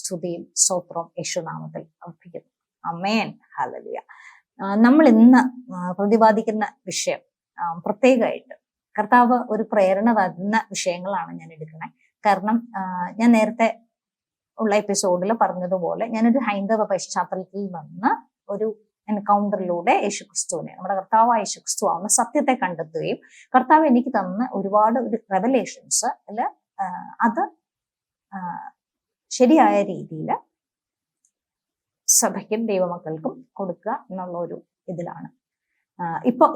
സ്തുതിയും സ്തോത്രവും യേശുനാമത്തിൽ അർപ്പിക്കുന്നു. ആമേൻ. ഹല്ലേലൂയ. നമ്മൾ ഇന്ന് പ്രതിപാദിക്കുന്ന വിഷയം പ്രത്യേകമായിട്ട് കർത്താവ് ഒരു പ്രേരണ തരുന്ന വിഷയങ്ങളാണ് ഞാൻ എടുക്കുന്നത്. കാരണം ഞാൻ നേരത്തെ ഉള്ള എപ്പിസോഡിൽ പറഞ്ഞതുപോലെ ഞാനൊരു ഹൈന്ദവ പശ്ചാത്തലത്തിൽ വന്ന് ഒരു എൻകൗണ്ടറിലൂടെ യേശുക്രിസ്തുവിനെ, നമ്മുടെ കർത്താവായ യേശുക്രിസ്തു ആവുന്ന സത്യത്തെ കണ്ടെത്തുകയും കർത്താവ് എനിക്ക് തന്ന ഒരുപാട് ഒരു റെവലേഷൻസ് അത് ശരിയായ രീതിയിൽ സഭയ്ക്കും ദൈവമക്കൾക്കും കൊടുക്കുക എന്നുള്ള ഒരു ഇതിലാണ്.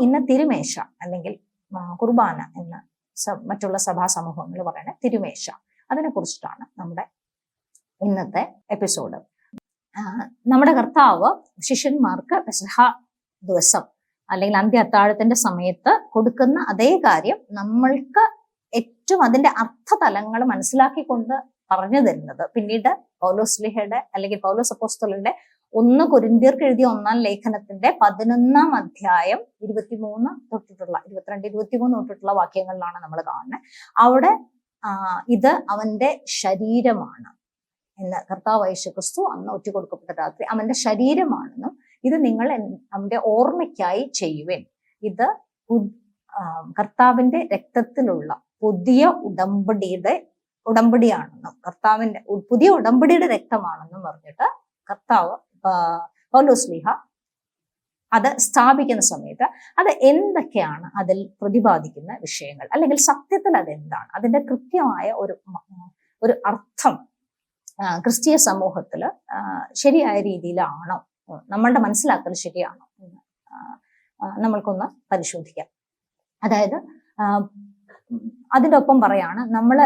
ഇന്ന് തിരുമേശ അല്ലെങ്കിൽ കുർബാന എന്ന് മറ്റുള്ള സഭാ സമൂഹങ്ങൾ പറയുന്ന തിരുമേശ, അതിനെ കുറിച്ചിട്ടാണ് നമ്മുടെ ഇന്നത്തെ എപ്പിസോഡ്. നമ്മുടെ കർത്താവ് ശിഷ്യന്മാർക്ക് പെസഹ ദിവസം അല്ലെങ്കിൽ അന്ത്യ അത്താഴത്തിന്റെ സമയത്ത് കൊടുക്കുന്ന അതേ കാര്യം നമ്മൾക്ക് ഏറ്റവും അതിന്റെ അർത്ഥതലങ്ങൾ മനസ്സിലാക്കിക്കൊണ്ട് പറഞ്ഞു തരുന്നത് പിന്നീട് പൗലോസ്ലീഹയുടെ അല്ലെങ്കിൽ പൗലോസ് അപ്പോസ്തലന്റെ 1 കൊരിന്ത്യർക്ക് എഴുതിയ 1-ാം ലേഖനത്തിന്റെ 11-ാം അധ്യായം 22 തൊട്ടിട്ടുള്ള വാക്യങ്ങളിലാണ് നമ്മൾ കാണുന്നത്. അവിടെ ഇത് അവന്റെ ശരീരമാണ് എന്ന് കർത്താവ് യേശുക്രിസ്തു അന്ന് ഒറ്റുകൊടുക്കപ്പെട്ട രാത്രി അവന്റെ ശരീരമാണെന്നും ഇത് നിങ്ങൾ അവന്റെ ഓർമ്മയ്ക്കായി ചെയ്യുവിൻ, ഇത് കർത്താവിന്റെ രക്തത്തിലുള്ള പുതിയ ഉടമ്പടിയാണെന്നും കർത്താവിന്റെ പുതിയ ഉടമ്പടിയുടെ രക്തമാണെന്നും പറഞ്ഞിട്ട് കർത്താവ് പൗലോസ്ലീഹ അത് സ്ഥാപിക്കുന്ന സമയത്ത് അത് എന്തൊക്കെയാണ് അതിൽ പ്രതിപാദിക്കുന്ന വിഷയങ്ങൾ, അല്ലെങ്കിൽ സത്യത്തിൽ അതെന്താണ്, അതിന്റെ കൃത്യമായ ഒരു അർത്ഥം ക്രിസ്തീയ സമൂഹത്തിൽ ശരിയായ രീതിയിലാണോ, നമ്മളുടെ മനസ്സിലാക്കൽ ശരിയാണോ എന്ന് നമ്മൾക്കൊന്ന് പരിശോധിക്കാം. അതായത് അതിൻ്റെ ഒപ്പം പറയാണ് നമ്മള്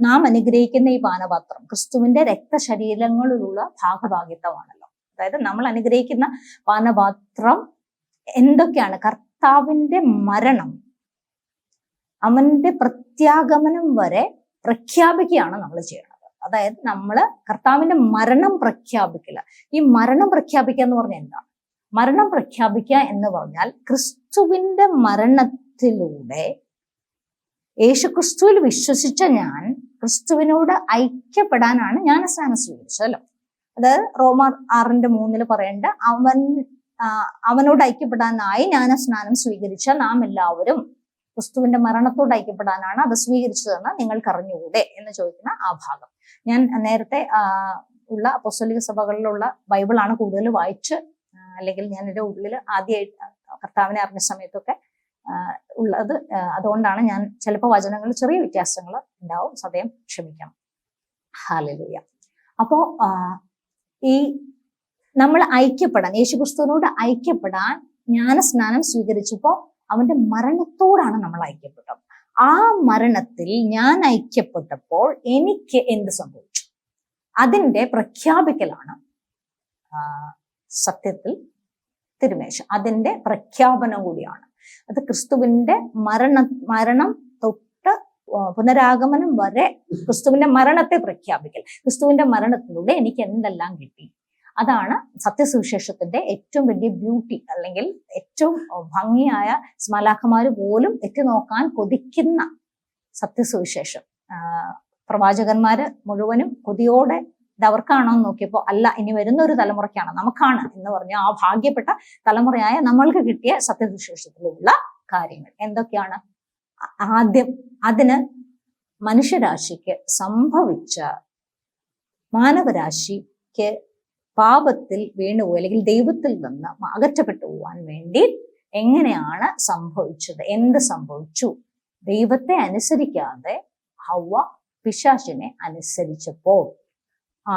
നാം അനുഗ്രഹിക്കുന്ന ഈ പാനപാത്രം ക്രിസ്തുവിന്റെ രക്തശരീരങ്ങളിലുള്ള ഭാഗഭാഗിത്വമാണല്ലോ. അതായത് നമ്മൾ അനുഗ്രഹിക്കുന്ന പാനപാത്രം എന്തൊക്കെയാണ്? കർത്താവിന്റെ മരണം, അവന്റെ പ്രത്യാഗമനം വരെ പ്രഖ്യാപിക്കുകയാണ് നമ്മൾ ചെയ്യുന്നത്. അതായത് നമ്മള് കർത്താവിന്റെ മരണം പ്രഖ്യാപിക്കില്ല. ഈ മരണം പ്രഖ്യാപിക്കുക എന്ന് പറഞ്ഞാൽ എന്താണ്? മരണം പ്രഖ്യാപിക്കുക എന്ന് പറഞ്ഞാൽ ക്രിസ്തുവിന്റെ മരണത്തിലൂടെ യേശുക്രിസ്തുവിൽ വിശ്വസിച്ച ഞാൻ ക്രിസ്തുവിനോട് ഐക്യപ്പെടാനാണ് ജ്ഞാനസ്നാനം സ്വീകരിച്ചതല്ലോ. അതായത് റോമർ 6:3 പറയേണ്ട അവനോട് ഐക്യപ്പെടാനായി ജ്ഞാനസ്നാനം സ്വീകരിച്ച നാം എല്ലാവരും ക്രിസ്തുവിന്റെ മരണത്തോട് ഐക്യപ്പെടാനാണ് അത് സ്വീകരിച്ചതെന്ന് നിങ്ങൾക്ക് അറിഞ്ഞുകൂടെ എന്ന് ചോദിക്കുന്ന ആ ഭാഗം. ഞാൻ നേരത്തെ ഉള്ള അപ്പോസ്തലിക സഭകളിലുള്ള ബൈബിളാണ് കൂടുതൽ വായിച്ച്, അല്ലെങ്കിൽ ഞാൻ എൻ്റെ ഉള്ളിൽ ആദ്യമായിട്ട് കർത്താവിനെ അറിഞ്ഞ സമയത്തൊക്കെ ഉള്ളത്. അതുകൊണ്ടാണ് ഞാൻ ചിലപ്പോൾ വചനങ്ങളിൽ ചെറിയ വ്യത്യാസങ്ങൾ ഉണ്ടാവും, സദയം ക്ഷമിക്കണം. ഹല്ലേലൂയ. അപ്പോ ഈ നമ്മൾ ഐക്യപ്പെടാൻ, യേശുക്രിസ്തുവിനോട് ഐക്യപ്പെടാൻ ജ്ഞാനസ്നാനം സ്വീകരിച്ചപ്പോൾ അവന്റെ മരണത്തോടാണ് നമ്മൾ ഐക്യപ്പെട്ടത്. ആ മരണത്തിൽ ഞാൻ ഐക്യപ്പെട്ടപ്പോൾ എനിക്ക് എന്ത് സംഭവിച്ചു? അതിന്റെ പ്രഖ്യാപിക്കലാണ് സത്യത്തിൽ തിരുമേശ. അതിന്റെ പ്രഖ്യാപനം കൂടിയാണ് അത്. ക്രിസ്തുവിന്റെ മരണം തൊട്ട് പുനരാഗമനം വരെ ക്രിസ്തുവിന്റെ മരണത്തെ പ്രഖ്യാപിക്കൽ. ക്രിസ്തുവിന്റെ മരണത്തിലൂടെ എനിക്ക് എന്തെല്ലാം കിട്ടി? അതാണ് സത്യസുവിശേഷത്തിന്റെ ഏറ്റവും വലിയ ബ്യൂട്ടി, അല്ലെങ്കിൽ ഏറ്റവും ഭംഗിയായ സ്മാലാഖമാര് പോലും എത്തിനോക്കാൻ കൊതിക്കുന്ന സത്യസുവിശേഷം. പ്രവാചകന്മാര് മുഴുവനും കൊതിയോടെ ഇത് അവർക്കാണോ എന്ന് നോക്കിയപ്പോൾ അല്ല, ഇനി വരുന്ന ഒരു തലമുറയ്ക്കാണ്, നമുക്കാണ് എന്ന് പറഞ്ഞ ആ ഭാഗ്യപ്പെട്ട തലമുറയായ നമ്മൾക്ക് കിട്ടിയ സത്യസുവിശേഷത്തിലുള്ള കാര്യങ്ങൾ എന്തൊക്കെയാണ്? ആദ്യം അതിന് മനുഷ്യരാശിക്ക് സംഭവിച്ച, മാനവരാശിക്ക് പാപത്തിൽ വീണുപോയി അല്ലെങ്കിൽ ദൈവത്തിൽ നിന്ന് അകറ്റപ്പെട്ടു പോവാൻ വേണ്ടി എങ്ങനെയാണ് സംഭവിച്ചത്? എന്ത് സംഭവിച്ചു? ദൈവത്തെ അനുസരിക്കാതെ ഹവ്വ പിശാചിനെ അനുസരിച്ചപ്പോൾ, ആ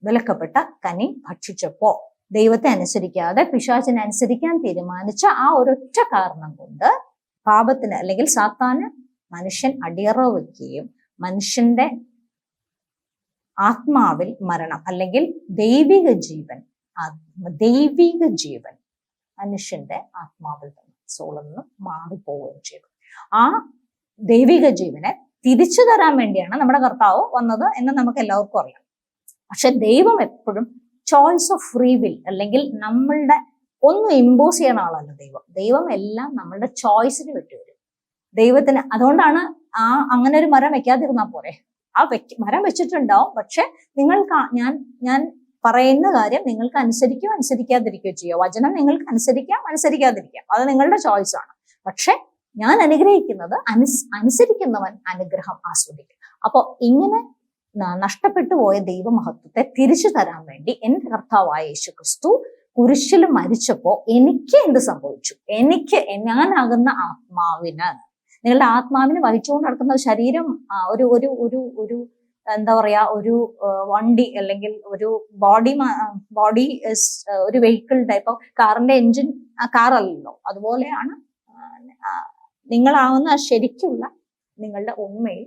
വിലക്കപ്പെട്ട കനി ഭക്ഷിച്ചപ്പോ, ദൈവത്തെ അനുസരിക്കാതെ പിശാചിനെ അനുസരിക്കാൻ തീരുമാനിച്ച ആ ഒരൊറ്റ കാരണം കൊണ്ട് പാപത്തിന് അല്ലെങ്കിൽ സാത്താന് മനുഷ്യൻ അടിയറവ് വയ്ക്കുകയും മനുഷ്യന്റെ ആത്മാവിൽ മരണം അല്ലെങ്കിൽ ദൈവിക ജീവൻ മനുഷ്യന്റെ ആത്മാവിൽ നിന്ന്, സോളിൽ നിന്ന് മാറിപ്പോവുകയും ചെയ്തു. ആ ദൈവിക ജീവനെ തിരിച്ചു തരാൻ വേണ്ടിയാണ് നമ്മുടെ കർത്താവ് വന്നത് എന്ന് നമുക്ക് എല്ലാവർക്കും അറിയാം. പക്ഷെ ദൈവം എപ്പോഴും ചോയ്സ് ഓഫ് ഫ്രീ വിൽ, അല്ലെങ്കിൽ നമ്മളുടെ ഒന്നും ഇമ്പോസ് ചെയ്യുന്ന ആളല്ല ദൈവം എല്ലാം നമ്മളുടെ ചോയ്സിന് വിട്ടുവരും ദൈവത്തിന്. അതുകൊണ്ടാണ് അങ്ങനെ ഒരു മരം വെക്കാതിരുന്നാൽ പോരെ, മരം വെച്ചിട്ടുണ്ടാവും, പക്ഷെ നിങ്ങൾക്ക് ഞാൻ പറയുന്ന കാര്യം നിങ്ങൾക്ക് അനുസരിക്കുകയോ അനുസരിക്കാതിരിക്കുകയോ ചെയ്യുക. വചനം നിങ്ങൾക്ക് അനുസരിക്കാതിരിക്കാം, അത് നിങ്ങളുടെ ചോയ്സ് ആണ്. പക്ഷെ ഞാൻ അനുഗ്രഹിക്കുന്നത് അനുസരിക്കുന്നവൻ അനുഗ്രഹം ആസ്വദിക്കും. അപ്പൊ ഇങ്ങനെ നഷ്ടപ്പെട്ടു പോയ ദൈവമഹത്വത്തെ തിരിച്ചു തരാൻ വേണ്ടി എന്റെ കർത്താവായ യേശുക്രിസ്തു കുരിശിൽ മരിച്ചപ്പോ എനിക്ക് എന്ത് സംഭവിച്ചു? ഞാനാകുന്ന ആത്മാവിന്, നിങ്ങളുടെ ആത്മാവിന് വഹിച്ചുകൊണ്ട് നടക്കുന്ന ശരീരം ഒരു ഒരു ഒരു ഒരു എന്താ പറയാ, ഒരു വണ്ടി അല്ലെങ്കിൽ ഒരു ബോഡി ഒരു വെഹിക്കിൾ ടൈപ്പ്. കാറിന്റെ എഞ്ചിൻ കാറല്ലല്ലോ, അതുപോലെയാണ് നിങ്ങളാവുന്ന ശരിക്കുള്ള നിങ്ങളുടെ ഉണ്മയിൽ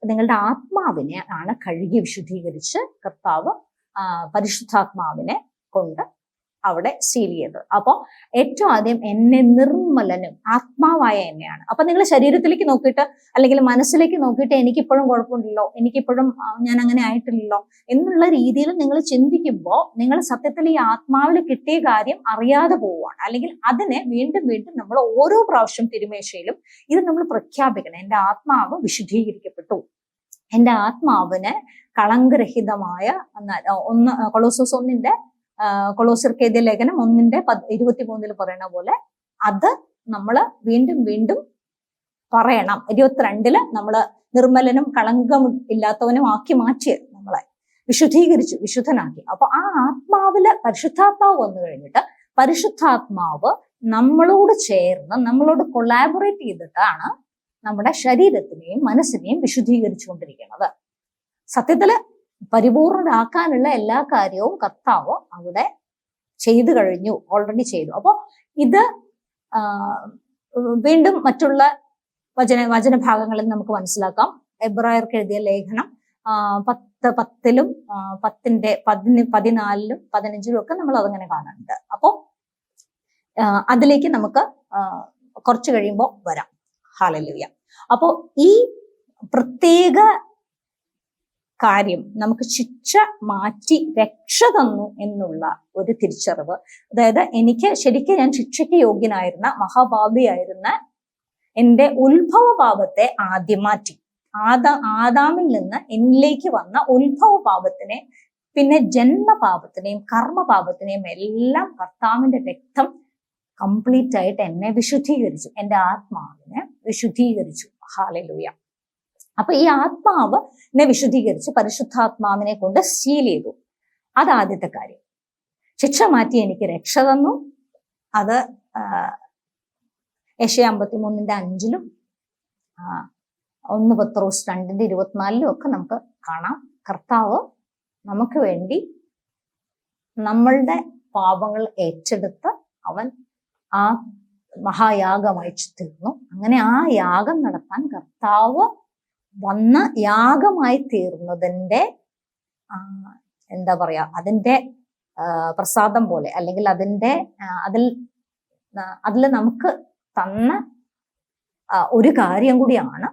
നിങ്ങളുടെ ആത്മാവിനെ ആണ് കഴുകി വിശുദ്ധീകരിച്ച് കർത്താവ് പരിശുദ്ധാത്മാവിനെ കൊണ്ട് അവിടെ സീൽ ചെയ്തത്. അപ്പൊ ഏറ്റവും ആദ്യം എന്നെ നിർമ്മലനും ആത്മാവായ എന്നെയാണ്. അപ്പൊ നിങ്ങൾ ശരീരത്തിലേക്ക് നോക്കിയിട്ട് അല്ലെങ്കിൽ മനസ്സിലേക്ക് നോക്കിയിട്ട് എനിക്കിപ്പോഴും കുഴപ്പമുണ്ടല്ലോ, എനിക്കിപ്പോഴും ഞാൻ അങ്ങനെ ആയിട്ടില്ലല്ലോ എന്നുള്ള രീതിയിൽ നിങ്ങൾ ചിന്തിക്കുമ്പോൾ നിങ്ങൾ സത്യത്തിൽ ഈ ആത്മാവിൽ കിട്ടിയ കാര്യം അറിയാതെ പോവുകയാണ്. അല്ലെങ്കിൽ അതിനെ വീണ്ടും വീണ്ടും നമ്മൾ ഓരോ പ്രാവശ്യം തിരുമേശയിലും ഇത് നമ്മൾ പ്രഖ്യാപിക്കണം. എൻ്റെ ആത്മാവ് വിശുദ്ധീകരിക്കപ്പെട്ടു, എൻ്റെ ആത്മാവിന് കളങ്കരഹിതമായ കൊളോസോസ് 1 കൊളോസ്യർക്ക് എഴുതിയ ലേഖനം 1:23 പറയുന്ന പോലെ അത് നമ്മൾ വീണ്ടും വീണ്ടും പറയണം. 22 നമ്മള് നിർമ്മലനും കളങ്കം ഇല്ലാത്തവനും ആക്കി മാറ്റി, നമ്മളെ വിശുദ്ധീകരിച്ചു, വിശുദ്ധനാക്കി. അപ്പൊ ആ ആത്മാവില് പരിശുദ്ധാത്മാവ് വന്നു കഴിഞ്ഞിട്ട് പരിശുദ്ധാത്മാവ് നമ്മളോട് ചേർന്ന് നമ്മളോട് കൊളാബറേറ്റ് ചെയ്തിട്ടാണ് നമ്മുടെ ശരീരത്തിനെയും മനസ്സിനെയും വിശുദ്ധീകരിച്ചുകൊണ്ടിരിക്കുന്നത്. സത്യത്തില് പരിപൂർണരാക്കാനുള്ള എല്ലാ കാര്യവും കർത്താവ് അവിടെ ചെയ്തു കഴിഞ്ഞു, ഓൾറെഡി ചെയ്തു. അപ്പൊ ഇത് വീണ്ടും മറ്റുള്ള വചനഭാഗങ്ങളിൽ നമുക്ക് മനസ്സിലാക്കാം. എബ്രായർക്ക് എഴുതിയ ലേഖനം 10:10 14 15 ഒക്കെ നമ്മൾ അതങ്ങനെ കാണുന്നുണ്ട്. അപ്പോ അതിലേക്ക് നമുക്ക് കുറച്ച് കഴിയുമ്പോൾ വരാം. ഹല്ലേലൂയ. അപ്പോ ഈ പ്രത്യേക കാര്യം നമുക്ക് ശിക്ഷ മാറ്റി രക്ഷ തന്നു എന്നുള്ള ഒരു തിരിച്ചറിവ്, അതായത് ശരിക്കും ഞാൻ ശിക്ഷയ്ക്ക് യോഗ്യനായിരുന്ന മഹാപാപിയായിരുന്ന എൻ്റെ ഉത്ഭവ പാപത്തെ ആദ്യം മാറ്റി. ആദാമിൽ നിന്ന് എന്നിലേക്ക് വന്ന ഉത്ഭവ പാപത്തിനെ, പിന്നെ ജന്മപാപത്തിനെയും കർമ്മപാപത്തിനെയും എല്ലാം കർത്താവിന്റെ രക്തം കംപ്ലീറ്റ് ആയിട്ട് എന്നെ വിശുദ്ധീകരിച്ചു, എൻ്റെ ആത്മാവിനെ വിശുദ്ധീകരിച്ചു. ഹല്ലേലൂയ. അപ്പൊ ഈ ആത്മാവിനെ വിശുദ്ധീകരിച്ച് പരിശുദ്ധാത്മാവിനെ കൊണ്ട് സീൽ ചെയ്തു. അതാദ്യത്തെ കാര്യം. ശിക്ഷ മാറ്റി എനിക്ക് രക്ഷ തന്നു. അത് യെശയ്യാ 53:5 1 പത്രോസ് 2:24 ഒക്കെ നമുക്ക് കാണാം. കർത്താവ് നമുക്ക് വേണ്ടി നമ്മളുടെ പാപങ്ങൾ ഏറ്റെടുത്ത് അവൻ ആ മഹായാഗമായി തീർന്നു. അങ്ങനെ ആ യാഗം നടത്താൻ കർത്താവ് വന്ന യാഗമായി തീർന്നതിന്റെ എന്താ പറയാ, അതിന്റെ പ്രസാദം പോലെ, അല്ലെങ്കിൽ അതിൽ നമുക്ക് തന്ന ഒരു കാര്യം കൂടിയാണ്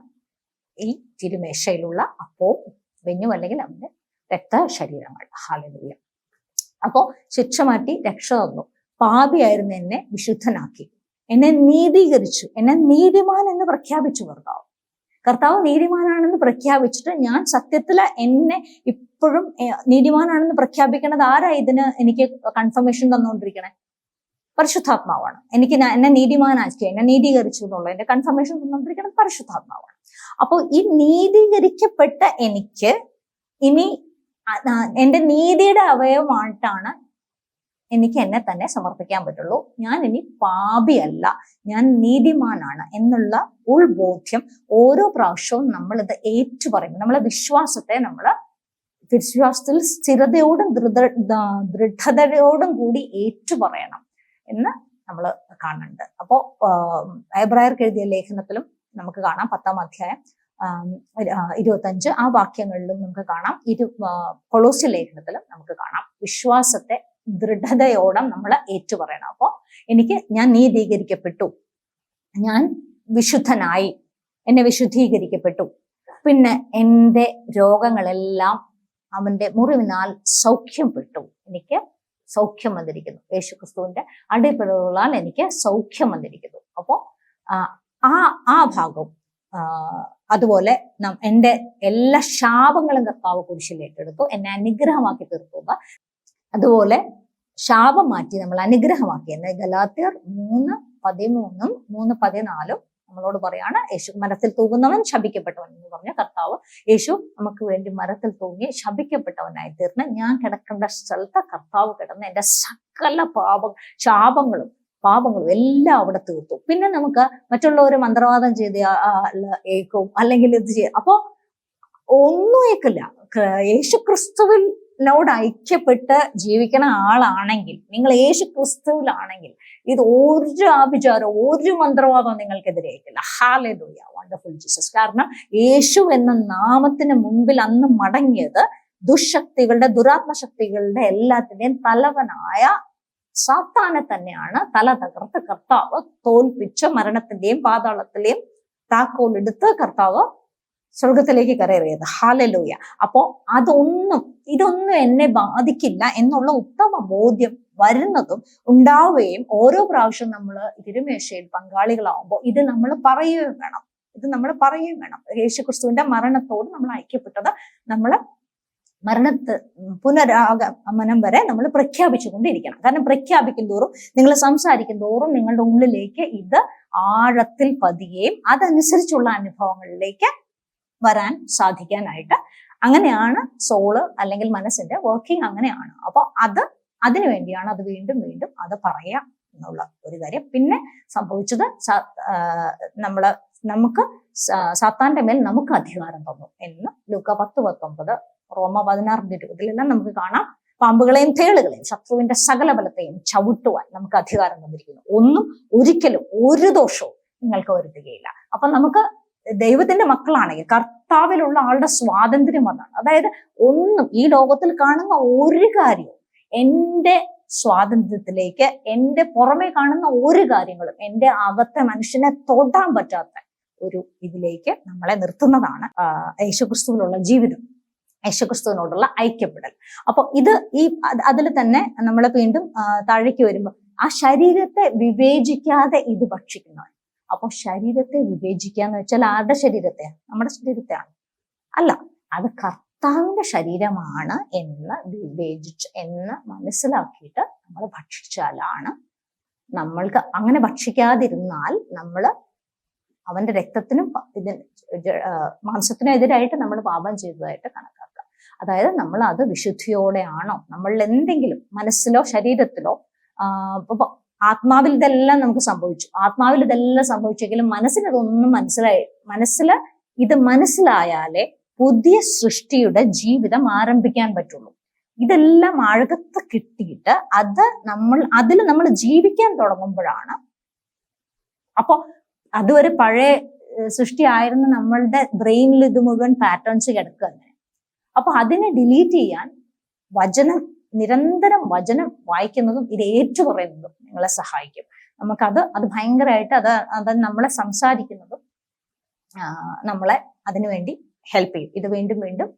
ഈ തിരുമേശയിലുള്ള അപ്പവും വെഞ്ഞും, അല്ലെങ്കിൽ അവന്റെ രക്തശരീരങ്ങൾ. ഹല്ലേലൂയ. അപ്പോ ശിക്ഷ മാറ്റി രക്ഷ തന്നു. പാപിയായിരുന്ന എന്നെ വിശുദ്ധനാക്കി, എന്നെ നീതീകരിച്ചു, എന്നെ നീതിമാൻ എന്ന് പ്രഖ്യാപിച്ചു കർത്താവ് നീതിമാനാണെന്ന് പ്രഖ്യാപിച്ചിട്ട് ഞാൻ സത്യത്തില് എന്നെ ഇപ്പോഴും നീതിമാനാണെന്ന് പ്രഖ്യാപിക്കുന്നത് ആരാ? ഇതിന് എനിക്ക് കൺഫർമേഷൻ തന്നുകൊണ്ടിരിക്കണേ പരിശുദ്ധാത്മാവാണ്. എന്നെ നീതിമാനാക്കി, എന്നെ നീതീകരിച്ചു എന്നുള്ള എന്റെ കൺഫർമേഷൻ തന്നുകൊണ്ടിരിക്കുന്നത് പരിശുദ്ധാത്മാവാണ്. അപ്പോൾ ഈ നീതീകരിക്കപ്പെട്ട എനിക്ക് ഇനി എന്റെ നീതിയുടെ അവയവമായിട്ടാണ് എനിക്ക് എന്നെ തന്നെ സമർപ്പിക്കാൻ പറ്റുള്ളൂ. ഞാൻ ഇനി പാപിയല്ല, ഞാൻ നീതിമാനാണ് എന്നുള്ള ഉൾബോധ്യം ഓരോ പ്രാവശ്യവും നമ്മളിത് ഏറ്റുപറയുമ്പോൾ നമ്മളെ വിശ്വാസത്തിൽ സ്ഥിരതയോടും ദൃഢതയോടും കൂടി ഏറ്റുപറയണം എന്ന് നമ്മൾ കാണുന്നുണ്ട്. അപ്പോ എബ്രായർക്ക് എഴുതിയ ലേഖനത്തിലും നമുക്ക് കാണാം 10-ാം അധ്യായം 25 ആ വാക്യങ്ങളിലും നമുക്ക് കാണാം. കൊളോസ്യ ലേഖനത്തിലും നമുക്ക് കാണാം. വിശ്വാസത്തെ ദൃഢതയോടെ നമ്മൾ ഏറ്റുപറയണം. അപ്പോ ഞാൻ നീതീകരിക്കപ്പെട്ടു, ഞാൻ വിശുദ്ധനായി, എന്നെ വിശുദ്ധീകരിക്കപ്പെട്ടു, പിന്നെ എൻ്റെ രോഗങ്ങളെല്ലാം അവന്റെ മുറിവിനാൽ സൗഖ്യപ്പെട്ടു, എനിക്ക് സൗഖ്യം വന്നിരിക്കുന്നു, യേശുക്രിസ്തുവിന്റെ അടിപ്പിഴകളാൽ എനിക്ക് സൗഖ്യം വന്നിരിക്കുന്നു. അപ്പോ ആ ഭാഗവും അതുപോലെ എന്റെ എല്ലാ ശാപങ്ങളും കർത്താവ് കുരിശിൽ ഏറ്റെടുത്തു, എന്നെ അനുഗ്രഹമാക്കി തീർക്കുക. അതുപോലെ ശാപം മാറ്റി നമ്മൾ അനുഗ്രഹമാക്കി എന്ന് ഗലാത്യർ 3:13 3:14 നമ്മളോട് പറയാണ്. യേശു മരത്തിൽ തൂങ്ങുന്നവൻ ശപിക്കപ്പെട്ടവൻ എന്ന് പറഞ്ഞ കർത്താവ് യേശു നമുക്ക് വേണ്ടി മരത്തിൽ തൂങ്ങി ശപിക്കപ്പെട്ടവനായി തീർന്ന് ഞാൻ കിടക്കേണ്ട സ്ഥലത്ത് കർത്താവ് കിടന്ന് എന്റെ സകല ശാപങ്ങളും പാപങ്ങളും എല്ലാം അവിടെ തീർത്തു. പിന്നെ നമുക്ക് മറ്റുള്ളവർ മന്ത്രവാദം ചെയ്ത് ഏക്കും അല്ലെങ്കിൽ ഇത് ചെയ്യും, അപ്പോ ഒന്നും ഏക്കില്ല. യേശു ക്രിസ്തുവിനോട് ഐക്യപ്പെട്ട് ജീവിക്കണ ആളാണെങ്കിൽ, നിങ്ങൾ യേശു ക്രിസ്തുവിലാണെങ്കിൽ ഇത് ഒരു ആഭിചാരം ഒരു മന്ത്രവാദം നിങ്ങൾക്കെതിരെ അയക്കില്ല. Hallelujah, wonderful Jesus. കാരണം യേശു എന്ന നാമത്തിന് മുമ്പിൽ അന്ന് മടങ്ങിയത് ദുശക്തികളുടെ ദുരാത്മശക്തികളുടെ എല്ലാത്തിന്റെയും തലവനായ സാത്താനെ തന്നെയാണ് തല തകർത്ത് കർത്താവ് തോൽപ്പിച്ച് മരണത്തിന്റെയും പാതാളത്തിലെയും താക്കോലെടുത്ത് കർത്താവ് സ്വർഗത്തിലേക്ക് കയറിയത്. ഹല്ലേലൂയ. അപ്പോ ഇതൊന്നും എന്നെ ബാധിക്കില്ല എന്നുള്ള ഉത്തമ ബോധ്യം വരുന്നതും ഉണ്ടാവുകയും ഓരോ പ്രാവശ്യം നമ്മൾ തിരുമേശയിൽ പങ്കാളികളാവുമ്പോൾ ഇത് നമ്മൾ പറയുകയും വേണം. യേശുക്രിസ്തുവിന്റെ മരണത്തോട് നമ്മൾ ഐക്യപ്പെട്ടത് നമ്മൾ പുനരാഗമനം വരെ നമ്മൾ പ്രഖ്യാപിച്ചുകൊണ്ടിരിക്കണം. കാരണം പ്രഖ്യാപിക്കും തോറും, നിങ്ങൾ സംസാരിക്കും തോറും നിങ്ങളുടെ ഉള്ളിലേക്ക് ഇത് ആഴത്തിൽ പതിയുകയും അതനുസരിച്ചുള്ള അനുഭവങ്ങളിലേക്ക് വരാൻ സാധിക്കാനായിട്ട് അങ്ങനെയാണ് സോള് അല്ലെങ്കിൽ മനസ്സിന്റെ വർക്കിംഗ് അങ്ങനെയാണ്. അപ്പൊ അതിനു വേണ്ടിയാണ് അത് വീണ്ടും അത് പറയാം എന്നുള്ള ഒരു കാര്യം. പിന്നെ സംഭവിച്ചത് നമുക്ക് സാത്താന്റെ മേൽ നമുക്ക് അധികാരം തന്നു എന്ന് ലൂക്ക 10:19 റോമ 16:20 നമുക്ക് കാണാം. പാമ്പുകളെയും തേളുകളെയും ശത്രുവിന്റെ സകല ബലത്തെയും ചവിട്ടുവാൻ നമുക്ക് അധികാരം തന്നിരിക്കുന്നു. ഒരിക്കലും ഒരു ദോഷവും നിങ്ങൾക്ക് വരുത്തുകയില്ല. അപ്പൊ നമുക്ക് ദൈവത്തിന്റെ മക്കളാണെങ്കിൽ കർത്താവിലുള്ള ആളുടെ സ്വാതന്ത്ര്യം അതാണ്. അതായത് ഈ ലോകത്തിൽ കാണുന്ന ഒരു കാര്യവും എന്റെ സ്വാതന്ത്ര്യത്തിലേക്ക്, എന്റെ പുറമെ കാണുന്ന ഒരു കാര്യങ്ങളും എന്റെ അകത്തെ മനുഷ്യനെ തൊടാൻ പറ്റാത്ത ഒരു ഇതിലേക്ക് നമ്മളെ നിർത്തുന്നതാണ് യേശുക്രിസ്തുവിലുള്ള ജീവിതം, യേശുക്രിസ്തുവിനോടുള്ള ഐക്യപ്പെടൽ. അപ്പൊ അതിൽ തന്നെ നമ്മൾ വീണ്ടും താഴേക്ക് വരുമ്പോൾ ആ ശരീരത്തെ വിവേചിക്കാതെ ഇത് ഭക്ഷിക്കുന്നവൻ. അപ്പൊ ശരീരത്തെ വിവേചിക്കുക എന്ന് വെച്ചാൽ ആരുടെ ശരീരത്തെ? നമ്മുടെ ശരീരത്തെയാണ്. അല്ല, അത് കർത്താവിന്റെ ശരീരമാണ് എന്ന് മനസ്സിലാക്കിയിട്ട് നമ്മൾ ഭക്ഷിച്ചാലാണ്, നമ്മൾക്ക് അങ്ങനെ ഭക്ഷിക്കാതിരുന്നാൽ നമ്മൾ അവന്റെ രക്തത്തിനും മാംസത്തിനും എതിരായിട്ട് നമ്മൾ പാപം ചെയ്തതായിട്ട് കണക്കാക്കുക. അതായത് നമ്മൾ അത് വിശുദ്ധിയോടെയാണോ, നമ്മളിൽ എന്തെങ്കിലും മനസ്സിലോ ശരീരത്തിലോ ആത്മാവിൽ ഇതെല്ലാം നമുക്ക് സംഭവിച്ചെങ്കിലും മനസ്സിനതൊന്നും ഇത് മനസ്സിലായാലേ പുതിയ സൃഷ്ടിയുടെ ജീവിതം ആരംഭിക്കാൻ പറ്റുള്ളൂ. ഇതെല്ലാം ആഴകത്ത് കിട്ടിയിട്ട് അതിൽ നമ്മൾ ജീവിക്കാൻ തുടങ്ങുമ്പോഴാണ്. അപ്പൊ അതുവരെ പഴയ സൃഷ്ടി ആയിരുന്ന നമ്മളുടെ ബ്രെയിനിൽ ഇത് മുഴുവൻ പാറ്റേൺസ് കിടക്കുക. അപ്പൊ അതിനെ ഡിലീറ്റ് ചെയ്യാൻ നിരന്തരം വചനം വായിക്കുന്നതും ഇത് ഏറ്റുപറയുന്നതും നിങ്ങളെ സഹായിക്കും. അത് ഭയങ്കരമായിട്ട് അത് നമ്മളെ സംസാരിക്കുന്നതും നമ്മളെ അതിനുവേണ്ടി ഹെൽപ്പ് ചെയ്യും. ഇത് വീണ്ടും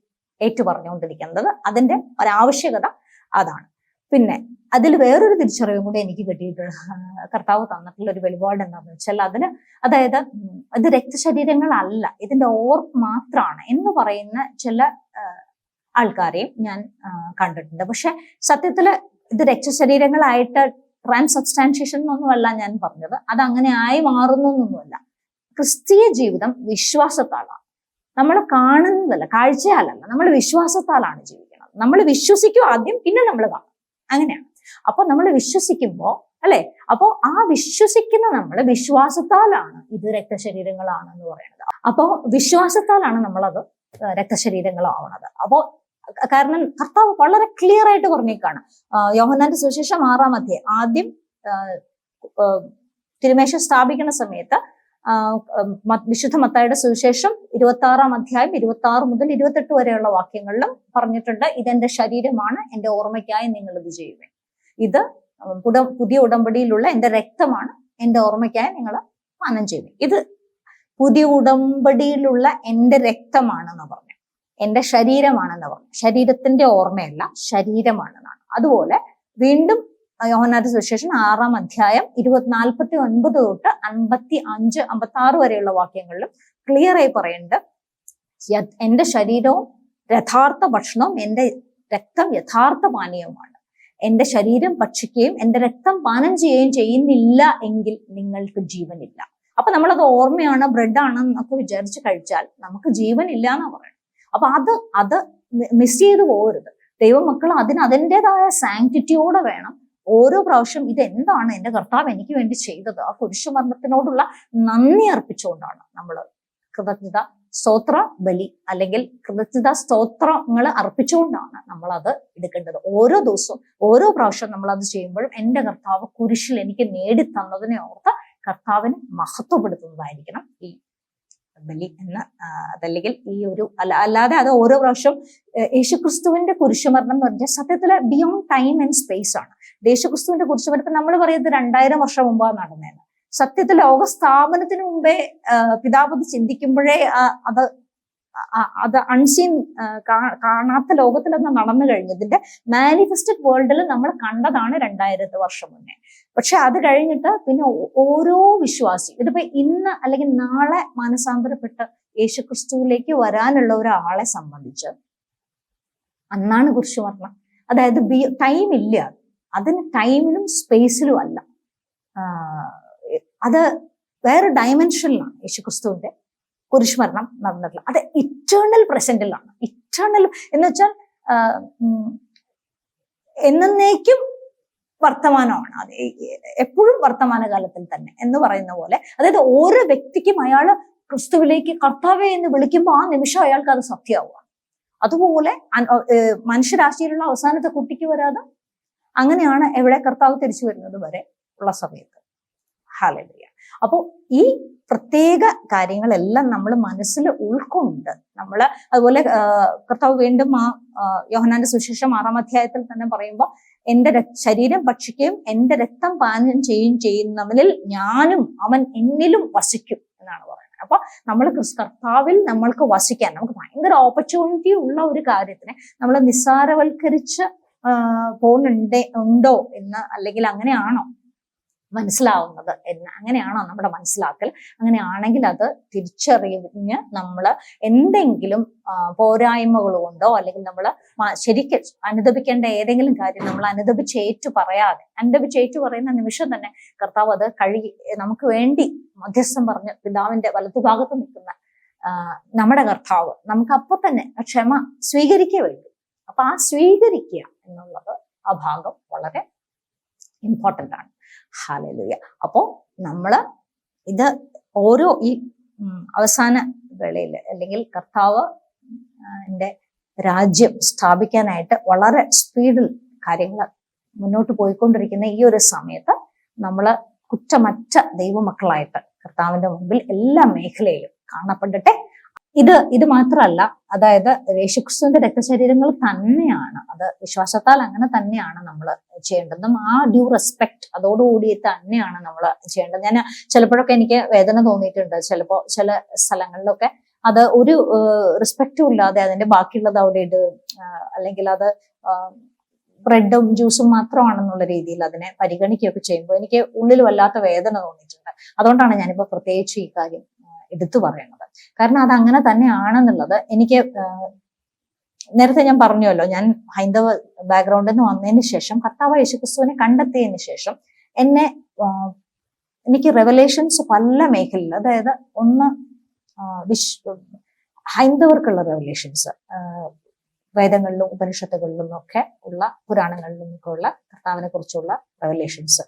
ഏറ്റുപറഞ്ഞുകൊണ്ടിരിക്കുന്നത് അതിന്റെ ഒരാവശ്യകത അതാണ്. പിന്നെ അതിൽ വേറൊരു തിരിച്ചറിവും കൂടി എനിക്ക് കിട്ടിയിട്ടുള്ള കർത്താവ് തന്നിട്ടുള്ള ഒരു വെളിപാട് എന്താണെന്ന് വെച്ചാൽ അതായത് ഇത് രക്തശരീരങ്ങളല്ല, ഇതിന്റെ ഓർപ്പ് മാത്രമാണ് എന്ന് പറയുന്ന ചില ആൾക്കാരെയും ഞാൻ കണ്ടിട്ടുണ്ട്. പക്ഷെ സത്യത്തില് ഇത് രക്തശരീരങ്ങളായിട്ട് ട്രാൻസ്സബ്സ്റ്റാൻഷിയേഷൻ എന്നൊന്നുമല്ല ഞാൻ പറഞ്ഞത്. അത് അങ്ങനെ ആയി മാറുന്നൊന്നുമല്ല. ക്രിസ്തീയ ജീവിതം വിശ്വാസത്താലാണ്. നമ്മൾ കാണുന്നതല്ല, കാഴ്ചയാലല്ല, നമ്മൾ വിശ്വാസത്താലാണ് ജീവിക്കുന്നത്. നമ്മൾ വിശ്വസിക്കും ആദ്യം, പിന്നെ നമ്മൾ കാണും. അങ്ങനെയാണ്. അപ്പൊ നമ്മൾ വിശ്വസിക്കുമ്പോ അല്ലെ, അപ്പോ ആ വിശ്വസിക്കുന്ന നമ്മൾ വിശ്വാസത്താലാണ് ഇത് രക്തശരീരങ്ങളാണെന്ന് പറയുന്നത്. അപ്പോ വിശ്വാസത്താലാണ് നമ്മളത് രക്തശരീരങ്ങളാവുന്നത്. അപ്പോ കാരണം കർത്താവ് വളരെ ക്ലിയർ ആയിട്ട് പറഞ്ഞേക്കാണ്. യോഹന്നാന്റെ സുവിശേഷം 6-ാം അധ്യായം ആദ്യം തിരുമേശ സ്ഥാപിക്കുന്ന സമയത്ത് വിശുദ്ധ മത്തായിയുടെ സുവിശേഷം 26-ാം അധ്യായം 26 മുതൽ 28 വരെയുള്ള വാക്യങ്ങളിലും പറഞ്ഞിട്ടുണ്ട്, ഇതെന്റെ ശരീരമാണ്, എന്റെ ഓർമ്മയ്ക്കായി നിങ്ങൾ ഇത് ചെയ്യുവേ. ഇത് പുതിയ ഉടമ്പടിയിലുള്ള എന്റെ രക്തമാണ്, എന്റെ ഓർമ്മയ്ക്കായി നിങ്ങൾ പാനം ചെയ്യുവേ. ഇത് പുതിയ ഉടമ്പടിയിലുള്ള എന്റെ രക്തമാണെന്ന് പറഞ്ഞു, എന്റെ ശരീരമാണെന്ന് പറഞ്ഞു. ശരീരത്തിന്റെ ഓർമ്മയല്ല, ശരീരമാണെന്നാണ്. അതുപോലെ വീണ്ടും യോഹന്നാന്റെ സുവിശേഷം 6-ാം അധ്യായം 49 തൊട്ട് 55, 56 വരെയുള്ള വാക്യങ്ങളിലും ക്ലിയർ ആയി പറയുന്നുണ്ട്, എന്റെ ശരീരവും യഥാർത്ഥ ഭക്ഷണവും എന്റെ രക്തം യഥാർത്ഥ പാനീയവുമാണ്. എന്റെ ശരീരം ഭക്ഷിക്കുകയും എന്റെ രക്തം പാനം ചെയ്യുകയും ചെയ്യുന്നില്ല എങ്കിൽ നിങ്ങൾക്ക് ജീവനില്ല. അപ്പൊ നമ്മളത് ഓർമ്മയാണ്, ബ്രെഡാണെന്നൊക്കെ വിചാരിച്ച് കഴിച്ചാൽ നമുക്ക് ജീവനില്ല എന്നാ പറയുന്നത്. അപ്പൊ അത് മിസ് ചെയ്തു പോകരുത്. ദൈവമക്കൾ അതിൻ്റെതായ സാങ്ക്ടിറ്റിയോടെ വേണം ഓരോ പ്രാവശ്യം ഇത് എന്താണ് എന്റെ കർത്താവ് എനിക്ക് വേണ്ടി ചെയ്തത്, ആ കുരിശുമരണത്തിനോടുള്ള നന്ദി അർപ്പിച്ചുകൊണ്ടാണ് നമ്മൾ കൃതജ്ഞത സ്തോത്ര ബലി അല്ലെങ്കിൽ കൃതജ്ഞത സ്തോത്രങ്ങൾ അർപ്പിച്ചുകൊണ്ടാണ് നമ്മൾ അത് എടുക്കേണ്ടത്. ഓരോ ദിവസവും ഓരോ പ്രാവശ്യം നമ്മൾ അത് ചെയ്യുമ്പോഴും എന്റെ കർത്താവ് കുരിശിൽ എനിക്ക് നേടിത്തന്നതിനെ ഓർത്ത് കർത്താവിനെ മഹത്വപ്പെടുത്തുന്നതായിരിക്കണം ഈ ബലി എന്ന്. അതല്ലെങ്കിൽ ഈ ഒരു അല്ലാതെ അത് ഓരോ പ്രാവശ്യം യേശുക്രിസ്തുവിന്റെ കുരിശുമരണം എന്ന് പറഞ്ഞാൽ സത്യത്തില് ബിയോണ്ട് ടൈം ആൻഡ് സ്പേസ് ആണ്. യേശുക്രിസ്തുവിന്റെ കുരിശുമരണത്തിൽ നമ്മൾ പറയുന്നത് 2000 വർഷം മുമ്പാണ് നടന്നതെന്ന്. സത്യത്തിൽ ലോക സ്ഥാപനത്തിന് മുമ്പേ പിതാവ് ചിന്തിക്കുമ്പോഴേ അത് അൺസീൻ കാണാത്ത ലോകത്തിൽ അത് നടന്നു കഴിഞ്ഞതിന്റെ മാനിഫെസ്റ്റഡ് വേൾഡിൽ നമ്മൾ കണ്ടതാണ് 2000 വർഷം മുന്നേ. പക്ഷെ അത് കഴിഞ്ഞിട്ട് പിന്നെ ഓരോ വിശ്വാസി ഇതിപ്പോ ഇന്ന് അല്ലെങ്കിൽ നാളെ മാനസാന്തരപ്പെട്ട് യേശുക്രിസ്തുവിലേക്ക് വരാനുള്ള ഒരാളെ സംബന്ധിച്ച് അന്നാണ് കുരിശുമരണം. അതായത് ടൈം ഇല്ല, അതിന് ടൈമിലും സ്പേസിലും അല്ല, അത് വേറെ ഡയമെൻഷനിലാണ് യേശുക്രിസ്തുവിന്റെ കുരിശുമരണം നടന്നിട്ടുള്ളത്. അത് ഇറ്റേണൽ പ്രസന്റിലാണ്. ഇറ്റേണൽ എന്ന് വെച്ചാൽ എന്നേക്കും വർത്തമാനമാണ്, അത് എപ്പോഴും വർത്തമാനകാലത്തിൽ തന്നെ എന്ന് പറയുന്ന പോലെ. അതായത് ഓരോ വ്യക്തിക്കും അയാള് ക്രിസ്തുവിലേക്ക് കർത്താവേ എന്ന് വിളിക്കുമ്പോൾ ആ നിമിഷം അയാൾക്ക് അത് സത്യമാവുക. അതുപോലെ മനുഷ്യരാശിയിലുള്ള അവസാനത്തെ കുട്ടിക്ക് വരാതെ അങ്ങനെയാണ് എവിടെ കർത്താവ് തിരിച്ചു വരുന്നത് വരെ ഉള്ള സമയത്ത്. ഹല്ലേലൂയ. അപ്പോ ഈ പ്രത്യേക കാര്യങ്ങളെല്ലാം നമ്മൾ മനസ്സിൽ ഉൾക്കൊണ്ട് നമ്മൾ അതുപോലെ കർത്താവ് വീണ്ടും യോഹന്നാന്റെ സുവിശേഷം 6-ാം അധ്യായത്തിൽ തന്നെ പറയുമ്പോൾ എന്റെ ശരീരം ഭക്ഷിക്കുകയും എന്റെ രക്തം പാനം ചെയ്യുന്നവനിൽ ഞാനും അവൻ എന്നിലും വസിക്കും എന്നാണ് പറയുന്നത്. അപ്പൊ നമ്മൾ കർത്താവിൽ നമ്മൾക്ക് വസിക്കാൻ നമുക്ക് ഭയങ്കര ഓപ്പർച്യൂണിറ്റി ഉള്ള ഒരു കാര്യത്തിനെ നമ്മൾ നിസ്സാരവൽക്കരിച്ച് ഉണ്ടോ എന്ന്, അല്ലെങ്കിൽ അങ്ങനെയാണോ മനസ്സിലാവുന്നത് എന്ന്, അങ്ങനെയാണോ നമ്മുടെ മനസ്സിലാക്കൽ? അങ്ങനെയാണെങ്കിൽ അത് തിരിച്ചറിഞ്ഞ് നമ്മൾ എന്തെങ്കിലും പോരായ്മകൾ കൊണ്ടോ അല്ലെങ്കിൽ നമ്മൾ ശരിക്കും അനുദപിക്കേണ്ട ഏതെങ്കിലും കാര്യം നമ്മൾ അനുദപിച്ചേറ്റു പറയുന്ന നിമിഷം തന്നെ കർത്താവ് അത് നമുക്ക് വേണ്ടി മധ്യസ്ഥം പറഞ്ഞ് പിതാവിന്റെ വലതുഭാഗത്ത് നിൽക്കുന്ന നമ്മുടെ കർത്താവ് നമുക്ക് അപ്പൊ തന്നെ ക്ഷമ സ്വീകരിക്കുക വേണ്ടി. അപ്പൊ ആ സ്വീകരിക്കുക എന്നുള്ളത് ആ ഭാഗം വളരെ ഇമ്പോർട്ടൻ്റ് ആണ്. ഹല്ലേലൂയ. അപ്പോ നമ്മള് ഇത് ഓരോ ഈ അവസാന വേളയിൽ അല്ലെങ്കിൽ കർത്താവ് രാജ്യം സ്ഥാപിക്കാനായിട്ട് വളരെ സ്പീഡിൽ കാര്യങ്ങൾ മുന്നോട്ട് പോയിക്കൊണ്ടിരിക്കുന്ന ഈ ഒരു സമയത്ത് നമ്മള് കുറ്റമറ്റ ദൈവമക്കളായിട്ട് കർത്താവിന്റെ മുമ്പിൽ എല്ലാ മേഖലയിലും കാണപ്പെടട്ടെ. ഇത് മാത്രമല്ല, അതായത് യേശുക്രിസ്തുവിന്റെ രക്തശരീരങ്ങൾ തന്നെയാണ്, അത് വിശ്വാസത്താൽ അങ്ങനെ തന്നെയാണ് നമ്മൾ ചെയ്യേണ്ടതും ആ ഡ്യൂ റെസ്പെക്ട് അതോടുകൂടി തന്നെയാണ് നമ്മൾ ചെയ്യേണ്ടത്. ഞാൻ ചിലപ്പോഴൊക്കെ എനിക്ക് വേദന തോന്നിയിട്ടുണ്ട്. ചില സ്ഥലങ്ങളിലൊക്കെ അത് ഒരു റെസ്പെക്റ്റും ഇല്ലാതെ അതിന്റെ ബാക്കിയുള്ളത് അവിടെ അല്ലെങ്കിൽ അത് ബ്രെഡും ജ്യൂസും മാത്രമാണെന്നുള്ള രീതിയിൽ അതിനെ പരിഗണിക്കുകയൊക്കെ ചെയ്യുമ്പോൾ എനിക്ക് ഉള്ളിൽ വല്ലാത്ത വേദന തോന്നിയിട്ടുണ്ട്. അതുകൊണ്ടാണ് ഞാനിപ്പോ പ്രത്യേകിച്ച് ഈ കാര്യം എടുത്തു പറയുന്നത്. കാരണം അത് അങ്ങനെ തന്നെയാണെന്നുള്ളത് എനിക്ക് നേരത്തെ ഞാൻ പറഞ്ഞല്ലോ, ഞാൻ ഹൈന്ദവ ബാക്ക്ഗ്രൗണ്ടിൽ നിന്ന് വന്നതിന് ശേഷം കർത്താവ് യേശുക്രിസ്തുവിനെ കണ്ടെത്തിയതിന് ശേഷം എനിക്ക് റെവലേഷൻസ് പല മേഖലയിൽ, അതായത് ഒന്ന് ഹൈന്ദവർക്കുള്ള റെവലേഷൻസ് വേദങ്ങളിലും ഉപനിഷത്തുകളിലും ഒക്കെ ഉള്ള പുരാണങ്ങളിലും ഒക്കെ ഉള്ള കർത്താവിനെ കുറിച്ചുള്ള റെവലേഷൻസ്,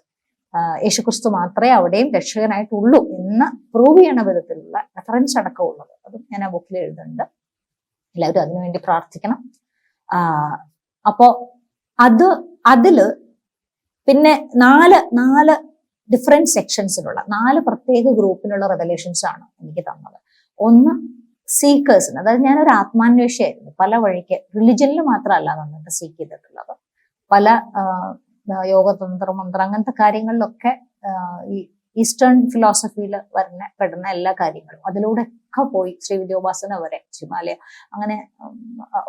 യേശുക്രിസ്തു മാത്രമേ അവിടെയും രക്ഷകനായിട്ടുള്ളൂ എന്ന് പ്രൂവ് ചെയ്യണ വിധത്തിലുള്ള റെഫറൻസ് അടക്കം ഉള്ളത്. അതും ഞാൻ ആ ബുക്കിൽ എഴുതുന്നുണ്ട്. എല്ലാവരും അതിനുവേണ്ടി പ്രാർത്ഥിക്കണം. അപ്പോ അതില് പിന്നെ നാല് ഡിഫറെന്റ് സെക്ഷൻസിലുള്ള 4 പ്രത്യേക ഗ്രൂപ്പിനുള്ള റെവലേഷൻസ് ആണ് എനിക്ക് തന്നത്. ഒന്ന് സീക്കേഴ്സിന്, അതായത് ഞാനൊരു ആത്മാന്വേഷിയായിരുന്നു. പല വഴിക്ക് റിലിജനിൽ മാത്രമല്ല നന്നിട്ട് സീക്ക് ചെയ്തിട്ടുള്ളത്, പല യോഗതന്ത്രം മന്ത്രം അങ്ങനത്തെ കാര്യങ്ങളിലൊക്കെ ഈ ഈസ്റ്റേൺ ഫിലോസഫിയിൽ പെടുന്ന എല്ലാ കാര്യങ്ങളും അതിലൂടെ ഒക്കെ പോയി ശ്രീവിദ്യോപാസന വരെ ഹിമാലയ അങ്ങനെ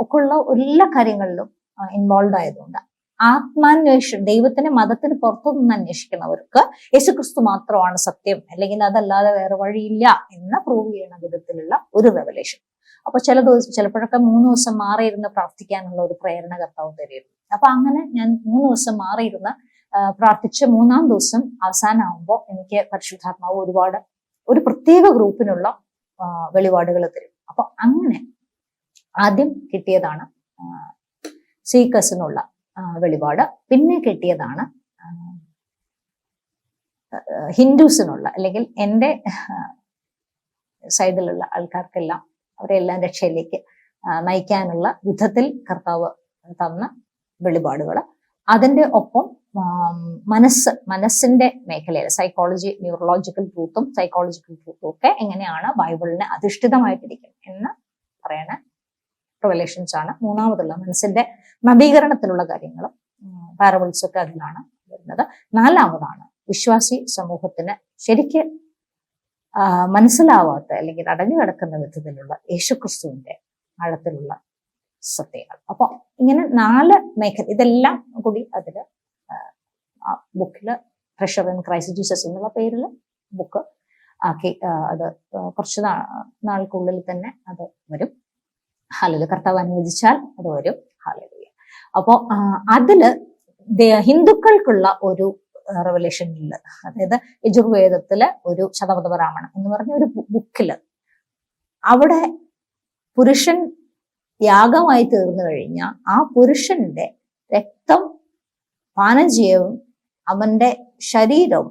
ഒക്കെ ഉള്ള എല്ലാ കാര്യങ്ങളിലും ഇൻവോൾവ് ആയതുകൊണ്ട് ആത്മാന്വേഷണം, ദൈവത്തിന്റെ മതത്തിന് പുറത്തു നിന്ന് അന്വേഷിക്കുന്നവർക്ക് യേശുക്രിസ്തു മാത്രമാണ് സത്യം, അല്ലെങ്കിൽ അതല്ലാതെ വേറെ വഴിയില്ല എന്ന് പ്രൂവ് ചെയ്യുന്ന വിധത്തിലുള്ള ഒരു റെവലേഷൻ. അപ്പൊ ചിലപ്പോഴൊക്കെ 3 ദിവസം മാറിയിരുന്ന് പ്രാർത്ഥിക്കാനുള്ള ഒരു പ്രേരണ കർത്താവ് തരുന്നു. അപ്പൊ അങ്ങനെ ഞാൻ 3 ദിവസം മാറിയിരുന്ന് പ്രാർത്ഥിച്ച് 3-ാം ദിവസം അവസാനമാകുമ്പോൾ എനിക്ക് പരിശുദ്ധാത്മാവ് ഒരു പ്രത്യേക ഗ്രൂപ്പിനുള്ള വെളിപാടുകൾ തരും. അപ്പൊ അങ്ങനെ ആദ്യം കിട്ടിയതാണ് സീക്കേഴ്സിനുള്ള വെളിപാട്. പിന്നെ കിട്ടിയതാണ് ഹിന്ദുസിനുള്ള, അല്ലെങ്കിൽ എൻ്റെ സൈഡിലുള്ള ആൾക്കാർക്കെല്ലാം അവരെല്ലാം രക്ഷയിലേക്ക് നയിക്കാനുള്ള വിധത്തിൽ തന്ന വെളിപാടുകൾ. അതിൻ്റെ ഒപ്പം മനസ്സിന്റെ മേഖലയിൽ സൈക്കോളജി, ന്യൂറോളജിക്കൽ ട്രൂത്തും സൈക്കോളജിക്കൽ ട്രൂത്തും ഒക്കെ എങ്ങനെയാണ് ബൈബിളിനെ അധിഷ്ഠിതമായിട്ടിരിക്കുന്നത് എന്ന് പറയണ റിവലേഷൻസ് ആണ്. മൂന്നാമതുള്ള മനസ്സിന്റെ നവീകരണത്തിലുള്ള കാര്യങ്ങളും പാരബിൾസ് ഒക്കെ അതിലാണ് വരുന്നത്. 4-മതാണ് വിശ്വാസി സമൂഹത്തിന് ശരിക്ക് മനസ്സിലാവാത്ത അല്ലെങ്കിൽ അടഞ്ഞു കിടക്കുന്ന വിധത്തിലുള്ള യേശുക്രിസ്തുവിന്റെ ആഴത്തിലുള്ള സത്യങ്ങൾ. അപ്പൊ ഇങ്ങനെ 4 മേഖല, ഇതെല്ലാം കൂടി അതില് ബുക്കില് ട്രഷർ ഇൻ ക്രൈസ്റ്റ് ജീസസ് എന്നുള്ള പേരിൽ ബുക്ക് ആക്കി. അത് കുറച്ച് നാൾക്കുള്ളിൽ തന്നെ അത് വരും. ഹല്ലേലൂയ, കർത്താവ് അനുവദിച്ചാൽ അത് വരും. ഹല്ലേലൂയ. അപ്പോ അതില് ഹിന്ദുക്കൾക്കുള്ള ഒരു റെവലേഷനില്, അതായത് യജുർവേദത്തിലെ ഒരു ശതപഥബ്രാഹ്മണം എന്ന് പറഞ്ഞ ഒരു ബുക്കില്, അവിടെ പുരുഷൻ യാഗമായി തീർന്നു കഴിഞ്ഞാൽ ആ പുരുഷന്റെ രക്തം പാനം ചെയ്യവും അവന്റെ ശരീരം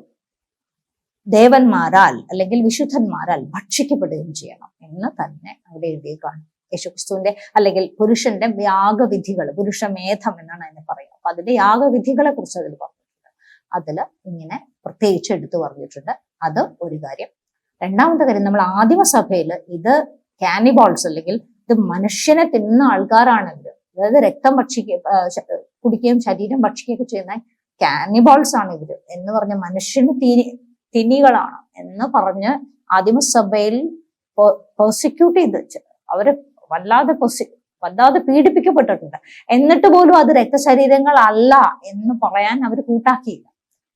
ദേവന്മാരാൽ അല്ലെങ്കിൽ വിശുദ്ധന്മാരാൽ ഭക്ഷിക്കപ്പെടുകയും ചെയ്യണം എന്ന് തന്നെ അവിടെ എഴുതിയേക്കാണ്. യേശുക്രിസ്തുവിന്റെ അല്ലെങ്കിൽ പുരുഷന്റെ യാഗവിധികൾ, പുരുഷമേധം എന്നാണ് അതിനെ പറയുക. അപ്പൊ അതിന്റെ യാഗവിധികളെ കുറിച്ച് അതിൽ പറഞ്ഞിട്ടുണ്ട്. അതില് ഇങ്ങനെ പ്രത്യേകിച്ച് എടുത്തു പറഞ്ഞിട്ടുണ്ട്. അത് ഒരു കാര്യം. 2-മത്തെ കാര്യം, നമ്മൾ ആദിമസഭയിൽ ഇത് കാനിബോൾസ് അല്ലെങ്കിൽ ഇത് മനുഷ്യനെ തിന്ന ആൾക്കാരാണ് ഇവര്, അതായത് രക്തം കുടിക്കുകയും ശരീരം ഭക്ഷിക്കുകയൊക്കെ ചെയ്യുന്ന കാനിബോൾസ് ആണ് ഇവര് എന്ന് പറഞ്ഞ മനുഷ്യന് തിനികളാണ് എന്ന് പറഞ്ഞ് ആദിമസഭയിൽ പെർസിക്യൂട്ട് ചെയ്ത് അവര് വല്ലാതെ പീഡിപ്പിക്കപ്പെട്ടിട്ടുണ്ട്. എന്നിട്ട് പോലും അത് രക്തശരീരങ്ങളല്ല എന്ന് പറയാൻ അവർ കൂട്ടാക്കിയില്ല.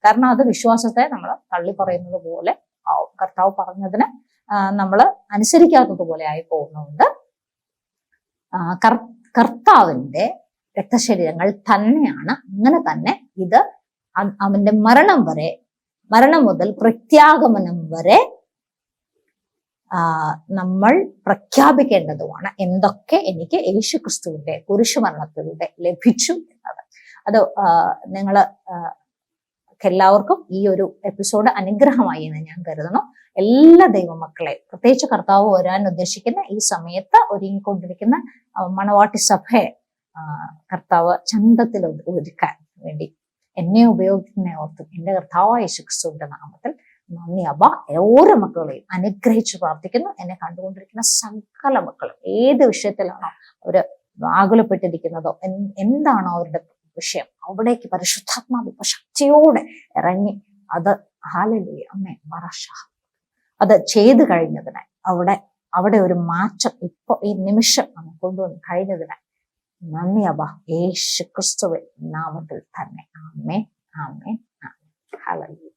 കാരണം അത് വിശ്വാസത്തെ നമ്മൾ തള്ളി പറയുന്നത് പോലെ ആവും. കർത്താവ് പറഞ്ഞതിന് നമ്മൾ അനുസരിക്കാത്തത് പോലെ ആയി പോകുന്നുണ്ട്. കർത്താവിന്റെ രക്തശരീരങ്ങൾ തന്നെയാണ്. അങ്ങനെ തന്നെ ഇത് അവന്റെ മരണം മുതൽ പ്രത്യാഗമനം വരെ നമ്മൾ പ്രഖ്യാപിക്കേണ്ടതുമാണ്. എന്തൊക്കെ എനിക്ക് യേശുക്രിസ്തുവിന്റെ കുരിശുമരണത്തിലൂടെ ലഭിച്ചു എന്നത്. അത് എല്ലാവർക്കും ഈ ഒരു എപ്പിസോഡ് അനുഗ്രഹമായി എന്ന് ഞാൻ കരുതുന്നു. എല്ലാ ദൈവമക്കളെ, പ്രത്യേകിച്ച് കർത്താവ് വരാൻ ഉദ്ദേശിക്കുന്ന ഈ സമയത്ത് ഒരുങ്ങിക്കൊണ്ടിരിക്കുന്ന മണവാട്ടി സഭയെ കർത്താവ് ചന്തത്തിൽ ഒരുക്കാൻ വേണ്ടി എന്നെ ഉപയോഗിക്കുന്ന ഓർത്ത് എന്റെ കർത്താവായ യേശുക്രിസ്തുവിന്റെ നാമത്തിൽ നന്ദി അബ്ബാ. ഓരോ മക്കളെയും അനുഗ്രഹിച്ച് പ്രാർത്ഥിക്കുന്നു. എന്നെ കണ്ടുകൊണ്ടിരിക്കുന്ന സകല മക്കളും ഏത് വിഷയത്തിലാണോ അവര് ആകുലപ്പെട്ടിരിക്കുന്നതോ, എന്താണോ അവരുടെ വിഷയം, അവിടേക്ക് പരിശുദ്ധാത്മാവ് ശക്തിയോടെ ഇറങ്ങി അത് ഹല്ലേലൂയ അമ്മേ വറശ അത് ചെയ്തു കഴിഞ്ഞതിന് അവിടെ ഒരു മാറ്റം ഇപ്പൊ ഈ നിമിഷം കൊണ്ടുവന്ന് കഴിഞ്ഞതിന് നന്ദി അബ്ബാ, യേശു ക്രിസ്തുവിൻ നാമത്തിൽ തന്നെ. ആമേൻ, ആമേൻ, ആമേൻ. ഹല്ലേലൂയ.